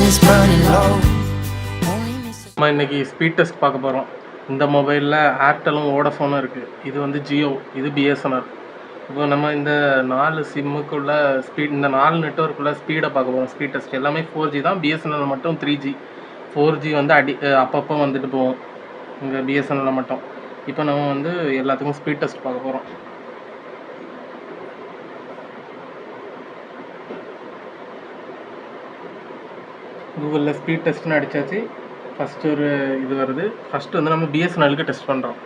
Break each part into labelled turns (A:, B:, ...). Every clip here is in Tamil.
A: is burning low.
B: நம்ம இன்னைக்கு ஸ்பீட் டெஸ்ட் பார்க்க போகிறோம். இந்த மொபைலில் ஏர்டெல்லும் வோடஃபோனும் இருக்குது. இது வந்து ஜியோ, இது பிஎஸ்என்எல். இப்போ நம்ம இந்த 4 சிம்முக்குள்ள ஸ்பீட், இந்த 4 நெட்ஒர்க்குள்ள ஸ்பீடை பார்க்க போகிறோம். ஸ்பீட் டெஸ்ட் எல்லாமே 4G தான். பிஎஸ்என்எல் மட்டும் 3G. 4G வந்து அப்பப்போ வந்துட்டு போவோம் இங்கே பிஎஸ்என்எல்ல மட்டும். இப்போ நம்ம வந்து எல்லாத்துக்கும் ஸ்பீட் டெஸ்ட் பார்க்க போகிறோம். கூகுளில் ஸ்பீட் டெஸ்ட்னு அடித்தாச்சு. ஃபஸ்ட்டு ஒரு இது வருது. ஃபஸ்ட்டு வந்து நம்ம பிஎஸ்என்எலுக்கு டெஸ்ட் பண்ணுறோம்.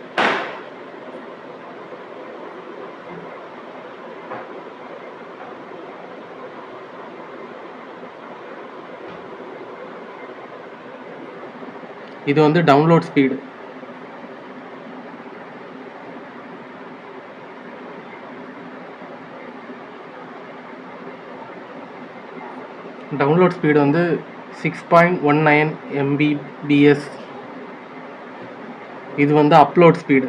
B: இது வந்து டவுன்லோட் ஸ்பீடு. டவுன்லோட் ஸ்பீடு வந்து 6.19 Mbps. இது வந்து அப்லோட் ஸ்பீடு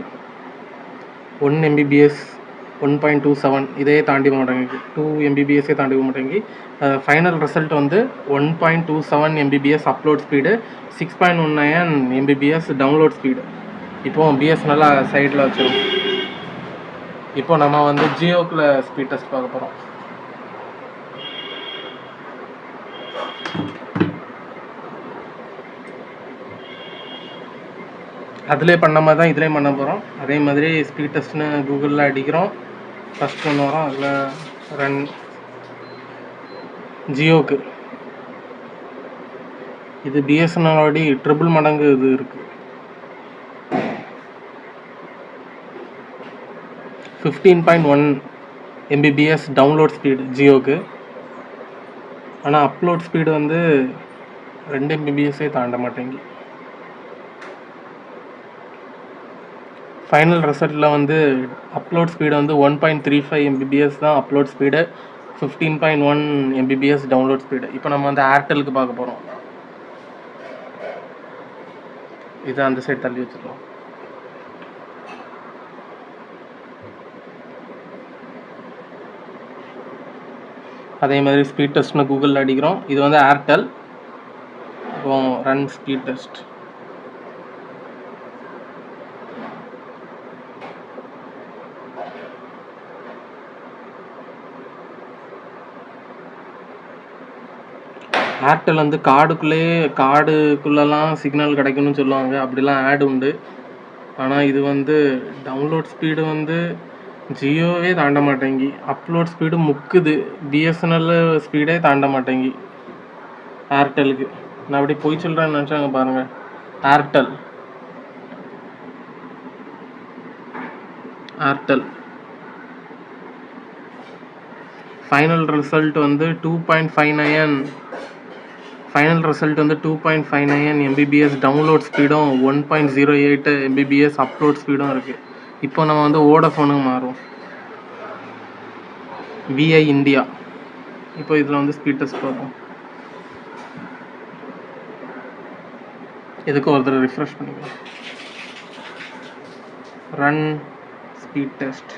B: 1 Mbps, 1.27. இதே தாண்டி மாட்டேங்குது. 2 Mbps தாண்டி மாட்டேங்கி. ஃபைனல் ரிசல்ட் வந்து 1.27 Mbps upload speed, 6.19 Mbps download speed. இப்போ பிஎஸ்என்எல் சைடில் வச்சிடும். இப்போ நம்ம வந்து ஜியோக்குள்ள ஸ்பீட் டெஸ்ட் பார்க்க போகிறோம். அதிலே பண்ண மாதிரி தான் இதுலேயும் பண்ண போகிறோம். அதே மாதிரி ஸ்பீட் டெஸ்ட்னு கூகுளில் அடிக்கிறோம். ஃபஸ்ட் ஒன்று வரும், அதில் ரன். ஜியோக்கு இது பிஎஸ்என்எலோட ட்ரிபிள் மடங்கு இது இருக்குது. 15.1 Mbps டவுன்லோட் ஸ்பீடு ஜியோக்கு. ஆனால் அப்லோட் ஸ்பீடு வந்து 2 Mbps தாண்ட மாட்டேங்கி. ஃபைனல் ரிசல்ட்டில் வந்து அப்லோட் ஸ்பீடு வந்து 1.35 Mbps தான் upload speed, 15.1 Mbps download speed. இப்போ நம்ம வந்து ஏர்டெலுக்கு பார்க்க போகிறோம். இதை அந்த சைடு தள்ளி வச்சுக்கலாம். அதே மாதிரி ஸ்பீட் டெஸ்ட்னு கூகுளில் அடிக்கிறோம். இது வந்து ஏர்டெல். இப்போ ரன் ஸ்பீட் டெஸ்ட். ஏர்டெல் வந்து காடுக்குள்ளெல்லாம் சிக்னல் கிடைக்கும்னு சொல்லுவாங்க. அப்படிலாம் ஆட் உண்டு. ஆனால் இது வந்து டவுன்லோட் ஸ்பீடு வந்து ஜியோவே தாண்ட மாட்டேங்கி. அப்லோட் ஸ்பீடு முக்குது. பிஎஸ்என்எல் ஸ்பீடே தாண்ட மாட்டேங்கி ஏர்டெலுக்கு. நான் அப்படி போய் சொல்கிறேன்னு நினச்சாங்க பாருங்கள். ஏர்டெல் ஃபைனல் ரிசல்ட் வந்து 2.59 Mbps டவுன்லோட் ஸ்பீடும், 1.08 Mbps அப்லோட் ஸ்பீடும் இருக்குது. இப்போ நம்ம வந்து வோடஃபோனுக்கு மாறும். VI India. இப்போ இதில் வந்து ஸ்பீட் டெஸ்ட் பார்ப்போம். எதுக்கு ஒருத்தர் ரிஃப்ரெஷ் பண்ணிக்கலாம். Run speed test.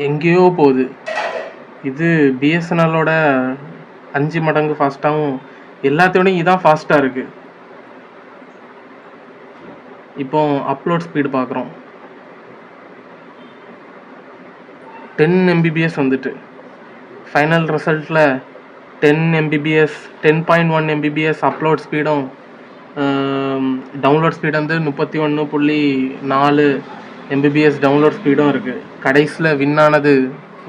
B: எங்கேயோ போகுது. இது பிஎஸ்என்எலோட 5 மடங்கு ஃபாஸ்ட்டாகவும், எல்லாத்தையோடையும் இதான் ஃபாஸ்ட்டாக இருக்குது. இப்போ அப்லோட் ஸ்பீடு பார்க்குறோம். 10 Mbps வந்துட்டு. ஃபைனல் ரிசல்ட்டில் 10 Mbps, 10.1 Mbps அப்லோட் ஸ்பீடும், டவுன்லோட் ஸ்பீடு வந்து 31.4 Mbps டவுன்லோட் ஸ்பீடும் இருக்குது. கடைசியில் வின்னானது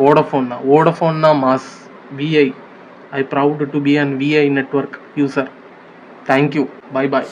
B: வோடஃபோன் தான். வோடஃபோன் தான் mass. Vi. I proud to be an Vi network user. Thank you. Bye bye.